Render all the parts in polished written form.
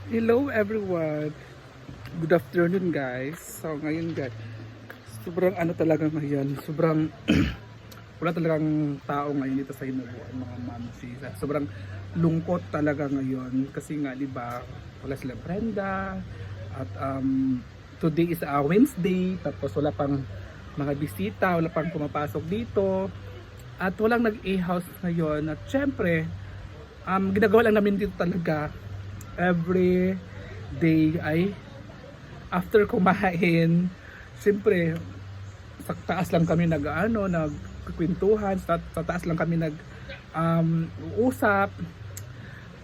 Hello everyone. Good afternoon guys. So ngayon guys, sobrang ano talaga ngayon. Sobrang wala talagang tao ngayon dito sa Hinaguan mga mamsi. Sobrang lungkot talaga ngayon kasi nga 'di ba, wala sila Brenda at today is a Wednesday tapos wala pang mga bisita, wala pang pumapasok dito at walang nag-a-house ngayon at syempre ginagawa lang namin dito talaga every day ay after kumain, siyempre sa taas lang kami nagkukwentuhan, sa taas lang kami uusap.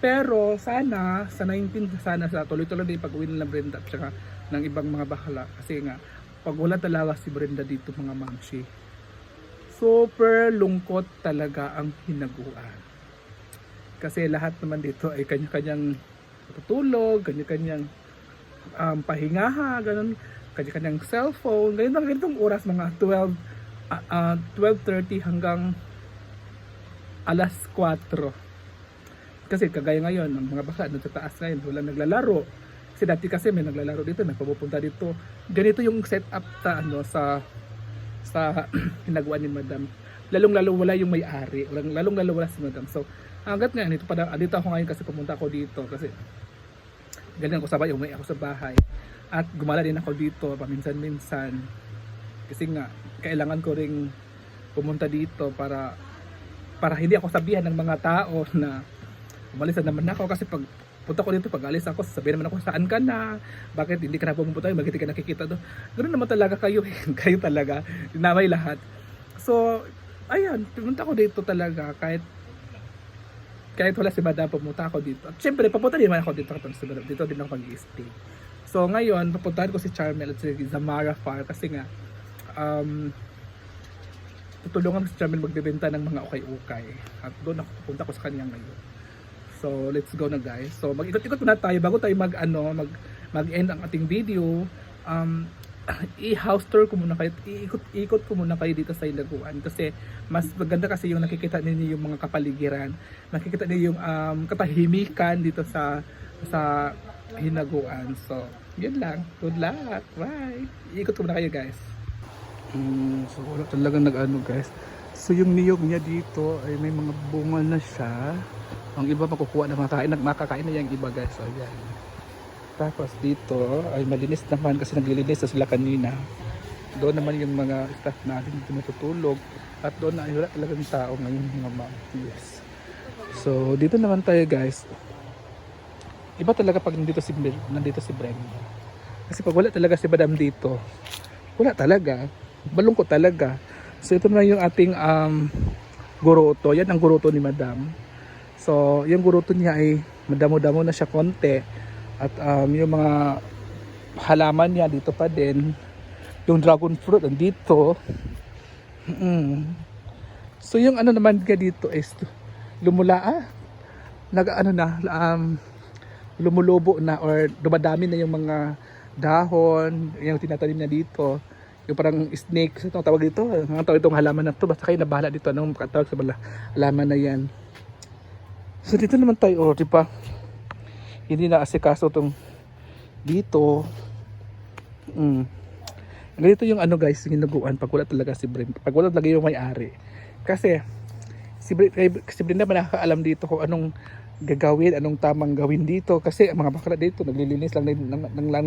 Pero sana sa 19 sana sa tuloy-tuloy din pag-uwi nila Brenda at saka ng ibang mga bakla kasi nga pag wala talaga si Brenda dito mga mamshi, super lungkot talaga ang Hinaguan kasi lahat naman dito ay kanya-kanyang tutulog, kanya-kanyang pahingaha, ganun, kanya-kanyang cellphone, ganitong oras mga 12:30 hanggang alas 4. Kasi kagaya ngayon, ang mga baka doon sa taas ngayon, wala naglalaro. Kasi dati kasi may naglalaro dito, may pupunta dito. Ganito yung setup sa sa Hinaguan ni Madam. Lalong-lalo wala yung may-ari, lalong-lalo wala si Madam. So, hanggat ngayon, dito ako ngayon kasi pumunta ako dito kasi ganyan ako sabay, umuwi ako sa bahay at gumala din ako dito paminsan-minsan kasi nga kailangan ko ring pumunta dito para hindi ako sabihan ng mga tao na umalis na naman ako kasi pag punta ko dito, pag alis ako sabihin naman ako saan ka na, bakit hindi ka na pumunta, bakit hindi ka nakikita doon. Ganoon naman talaga kayo kayo talaga dinamay lahat. So ayan, pumunta ko dito talaga kahit wala si Madam, pumunta ako dito. At syempre, papunta din naman ako dito kapag si Madam. Dito din ako mag-i-stay. So ngayon, papuntahan ko si Charmel at si Zamara Far kasi nga tutulungan ko si Charmel magbebenta ng mga ukay-ukay. At doon ako pupunta ko sa kanya ngayon. So let's go na guys. So mag-ikot-ikot muna tayo bago tayo mag-end ang ating video. I-house tour ko muna kayo, ikot ko muna kayo dito sa Hinaguan kasi mas maganda kasi yung nakikita ninyo yung mga kapaligiran, nakikita niyo yung katahimikan dito sa Hinaguan. So yun lang, good luck, bye. Ikot ko muna kayo guys. So wala talagang nag-ano guys. So yung niyog niya dito ay may mga bunga na siya, ang iba makukuha na makakain na yung iba guys. So yan. Tapos dito ay malinis naman kasi naglilinis na sila kanina. Doon naman yung mga staff natin tinutulog at doon ay wala talagang tao ngayon mga ma'am. Yes. So dito naman tayo guys. Iba talaga pag nandito si Brenda. Kasi pag wala talaga si Madam dito, wala talaga. Malungkot talaga. So ito na yung ating guroto. Yan ang guroto ni Madam. So yung guroto niya ay madamo-damo na siya konti. At yung mga halaman niya dito pa din. Yung dragon fruit andito. So yung ano naman niya dito is lumulubo na or dumadami na yung mga dahon, yung tinatanim niya dito. Yung parang snake, so tawag dito, ang tawag itong halaman na to, basta kayo nabahala dito, anong katawag sa halaman na yan. So dito naman tayo, di ba? Hindi na asikaso tong dito. Ganito yung ano guys, Hinaguan pag wala talaga si Brenda, pag wala talaga yung may-ari. Kasi si Brenda ba nakakaalam dito kung anong gagawin, anong tamang gawin dito kasi ang mga bakla dito naglilinis lang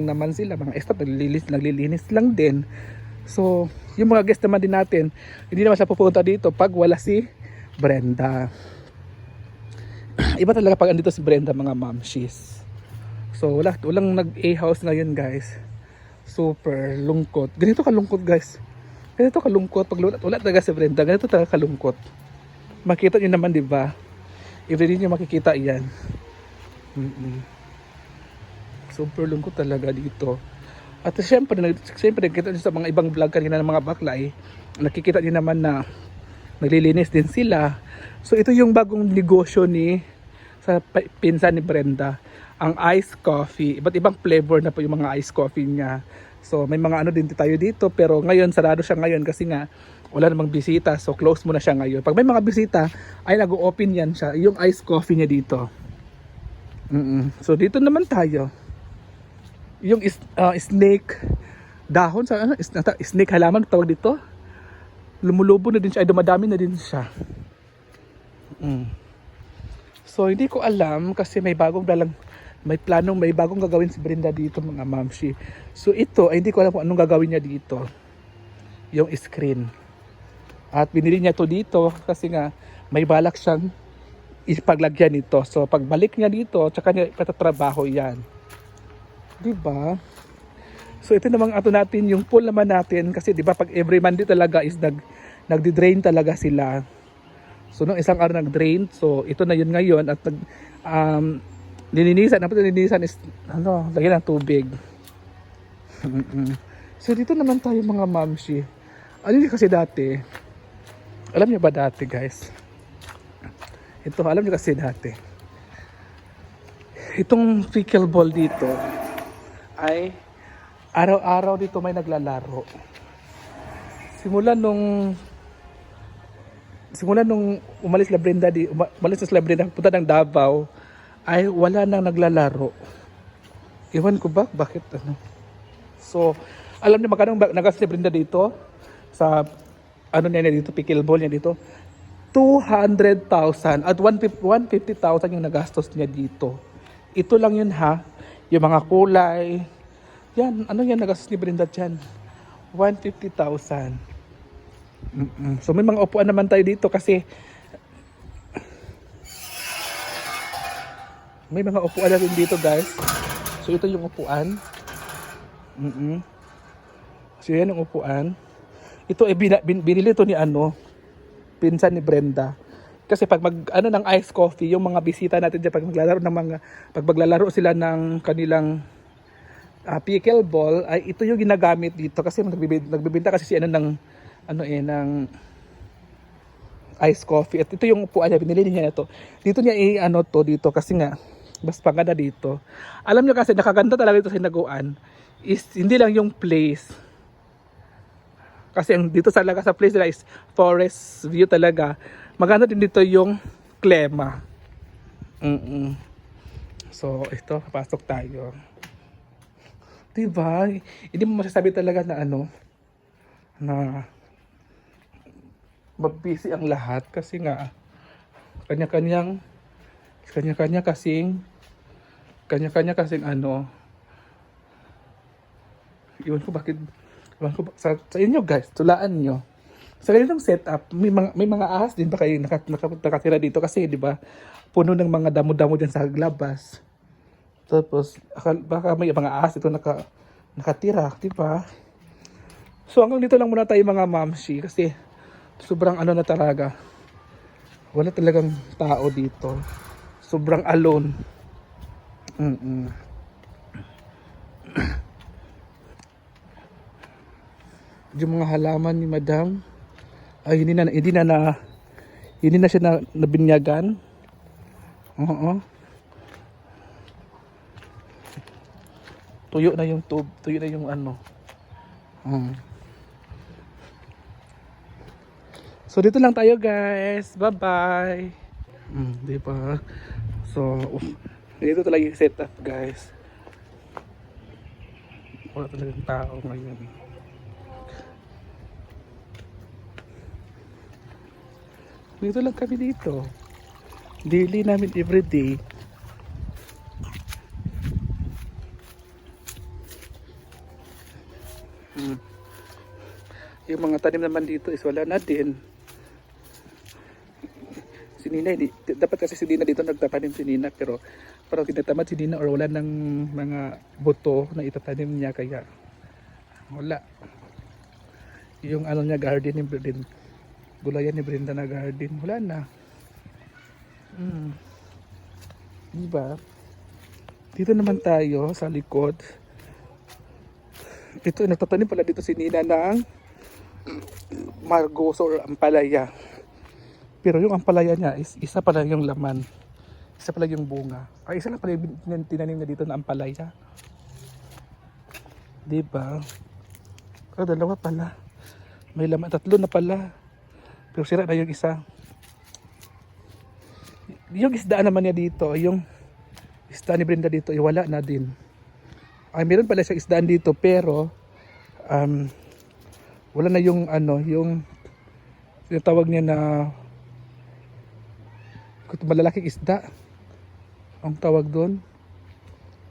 naman sila, mga staff naglilinis lang din. So yung mga guest naman din natin, hindi naman siya pupunta dito pag wala si Brenda. Iba talaga pag andito si Brenda mga mamshis. So walang nag-a-house ngayon guys. Super lungkot. Ganito kalungkot guys. Ganito kalungkot pag wala talaga si Brenda. Ganito talaga kalungkot. Makita niyo naman 'di ba? Everyday niyo makikita 'yan. Super lungkot talaga dito. At syempre nakikita niyo sa mga ibang vlog kanina ng mga bakla nakikita niyo naman na naglilinis din sila. So ito yung bagong negosyo sa pinsan ni Brenda, ang iced coffee. Iba't ibang flavor na po yung mga iced coffee niya. So may mga ano din tayo dito pero ngayon sarado siya ngayon kasi nga wala namang bisita. So close muna siya ngayon. Pag may mga bisita ay nag-o-open yan siya, yung iced coffee niya dito. So dito naman tayo. Yung snake dahon sa ano, snake halaman tawag dito. Lumulubo na din siya, ay dumadami na din siya. So hindi ko alam kasi may bagong gagawin si Brenda dito mga mamshi. So ito ay hindi ko alam kung anong gagawin niya dito. Yung screen. At binili niya to dito kasi nga may balak siyang ipaglagyan nito. So pagbalik niya dito, tsaka niya ipatatrabaho yan. Diba? So ito namang ato natin yung pool naman natin kasi diba pag every Monday talaga is nagdi-drain talaga sila. So nung isang araw nag-drain, so ito na yun ngayon at nilinisan is lagyan ng tubig. So dito naman tayo mga mamshi. Ano yun kasi dati? Alam niyo ba dati guys? Ito, alam niyo kasi dati. Itong pickleball dito ay araw-araw dito may naglalaro. Simula nung umalis na Brenda punta ng Davao ay wala nang naglalaro. Iwan ko ba bakit ano. So, alam niyo magkano nagastos ni Brenda dito sa ano niya dito pickleball niya dito? 200,000 at 150,000 yung nagastos niya dito. Ito lang yun ha. Yung mga kulay. Yan, ano yan nagastos ni Brenda dyan? 150,000. So may mga upuan naman tayo dito kasi may mga upuan na rin dito guys. So ito yung upuan. So yan yung upuan. Ito binili to ni pinsan ni Brenda. Kasi pag ng ice coffee, yung mga bisita natin dyan, pag maglalaro sila ng kanilang pickleball, ay ito yung ginagamit dito kasi nagbibenta kasi si ng ice coffee. At ito yung upuan niya, binili niya na to. Dito niya dito kasi nga mas paganda dito. Alam niyo kasi nakaganda talaga ito sa hinaguan is hindi lang yung place. Kasi ang dito talaga sa place nila is forest view talaga. Maganda din dito yung klema. So ito, papasok tayo. Diba? Hindi mo masasabi talaga na na busy ang lahat kasi nga kanya-kanya kasing iwan ko sa inyo guys, tulaan nyo. Sa ganitong setup, may mga ahas din ba kayo nakatira dito kasi di ba puno ng mga damo-damo diyan sa labas. Tapos baka may mga ahas ito nakatira, di ba? So hanggang dito lang muna tayo mga mamshi kasi sobrang na talaga. Wala talagang tao dito. Sobrang alone. Yung mga halaman ni Madam ay hindi na siya nabinyagan. Tuyo na yung tube, tuyo na yung So dito lang tayo guys. Bye-bye. Di ba? So dito talaga yung setup guys. Wala talagang tao ngayon. Dito lang kami dito. Daily namin everyday. Yung mga tanim naman dito is wala na din. Si Nina, dapat kasi si Nina dito nagtatanim si Nina pero parang tinatamad si Nina or wala ng mga buto na itatanim niya kaya wala. Yung niya garden ni Brenda, gulayan ni Brenda na garden, wala na. Diba? Dito naman tayo sa likod. Ito, nagtatanim pala dito si Nina ng margos or ampalaya. Pero yung ampalaya niya is isa pala yung laman. Isa pala yung bunga. Ay, isa lang pala yung tinanim niya dito na ampalaya. Diba? Oh, dalawa pala. May laman, 3 na pala. Pero sira na yung isa. Yung isda naman niya dito, yung isda ni Brenda dito, wala na din. Ay, meron pala siyang isdaan dito, pero wala na yung ano, yung tinatawag niya na malalaking isda. Ang tawag doon,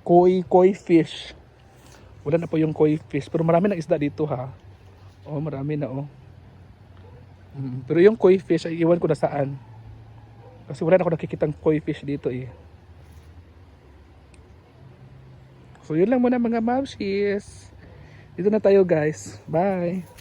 koi fish. Wala na po yung koi fish, pero marami na isda dito ha. Oh, marami na oh. Pero yung koi fish ay iwan ko na saan. Kasi wala na ako nakikitang koi fish dito eh. So yun lang muna mga mamshis. Dito na tayo guys. Bye.